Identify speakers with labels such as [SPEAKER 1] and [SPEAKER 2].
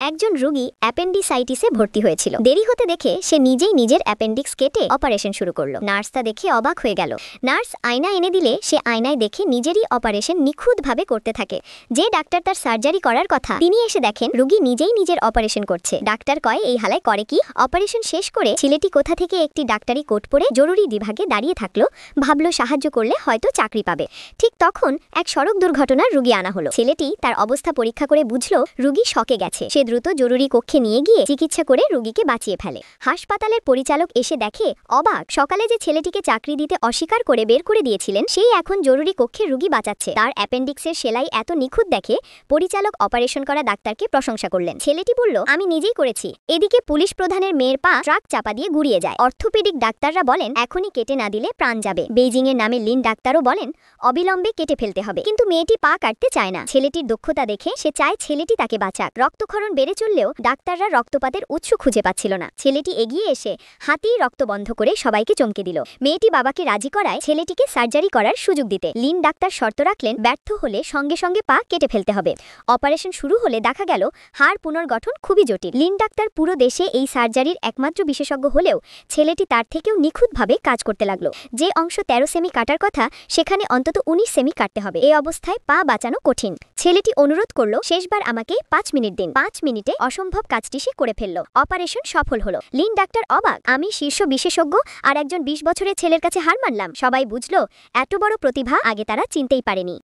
[SPEAKER 1] একজন রোগী অ্যাপেন্ডিসাইটিসে ভর্তি হয়েছিল। দেরি হতে দেখে সে নিজেই নিজের অ্যাপেন্ডিক্স কেটে অপারেশন শুরু করলো। নার্স তা দেখে অবাক হয়ে গেল। নার্স আয়না এনে দিলে সে আয়নায় দেখে নিজেরই অপারেশন নিখুঁতভাবে করতে থাকে। যে ডাক্তার তার সার্জারি করার কথা তিনি এসে দেখেন রোগী নিজেই নিজের অপারেশন করছে। ডাক্তার কয় এই হালায় করে কি? অপারেশন শেষ করে ছেলেটি কোথা থেকে একটি ডাক্তারি কোট পরে জরুরি বিভাগে দাঁড়িয়ে থাকলো। ভাবলো সাহায্য করলে হয়তো চাকরি পাবে। ঠিক তখন এক সড়ক দুর্ঘটনার রোগী আনা হলো। ছেলেটি তার অবস্থা পরীক্ষা করে বুঝলো রোগী শকে গেছে। সে দ্রুত জরুরি কক্ষে নিয়ে গিয়ে চিকিৎসা করে রোগীকে বাঁচিয়ে ফেলে। হাসপাতালের পরিচালক এসে দেখে অবাক। সকালে যে ছেলেটিকে চাকরি দিতে অস্বীকার করে বের করে দিয়েছিলেন সেই এখন জরুরি কক্ষে রোগী বাঁচাচ্ছে। তার অ্যাপেন্ডিক্সের সেলাই এত নিখুঁত দেখে পরিচালক অপারেশন করা ডাক্তারকে প্রশংসা করলেন। ছেলেটি বলল আমি নিজেই করেছি। এদিকে পুলিশ প্রধানের মেয়ের পা ট্রাক চাপা দিয়ে গুড়িয়ে যায়। অর্থোপেডিক ডাক্তাররা বলেন এখনই কেটে না দিলে প্রাণ যাবে। বেইজিং এর নামে লিন ডাক্তারও বলেন অবিলম্বে কেটে ফেলতে হবে। কিন্তু মেয়েটি পা কাটতে চায় না। ছেলেটির দক্ষতা দেখে সে চায় ছেলেটি তাকে বাঁচাক। রক্তক্ষরণ বেড়ে চললেও ডাক্তাররা রক্তপাতের উৎস খুঁজে পাচ্ছিল না। ছেলেটি এগিয়ে এসে হাতেই রক্ত বন্ধ করে সবাইকে চমকে দিল। মেয়েটি বাবাকে রাজি করায় ছেলেটিকে সার্জারি করার সুযোগ দিতে। লিন ডাক্তার শর্ত রাখলেন ব্যর্থ হলে সঙ্গে সঙ্গে পা কেটে ফেলতে হবে। অপারেশন শুরু হলে দেখা গেল হাড় পুনর্গঠন খুবই জটিল। লিন ডাক্তার পুরো দেশে এই সার্জারির একমাত্র বিশেষজ্ঞ হলেও ছেলেটি তার থেকেও নিখুঁতভাবে কাজ করতে লাগলো। যে অংশ 13 সেমি কাটার কথা সেখানে অন্তত 19 সেমি কাটতে হবে। এই অবস্থায় পা বাঁচানো কঠিন। ছেলেটি অনুরোধ করলো শেষবার আমাকে 5 মিনিট দিন। 5 মিনিটে অসম্ভব কাজটি সে করে ফেলল। অপারেশন সফল হলো। লিন ডাক্তার অবাক। আমি শীর্ষ বিশেষজ্ঞ আর একজন 20 বছরের ছেলের কাছে হার মানলাম। সবাই বুঝলো এত বড় প্রতিভা আগে তারা চিনতেই পারেনি।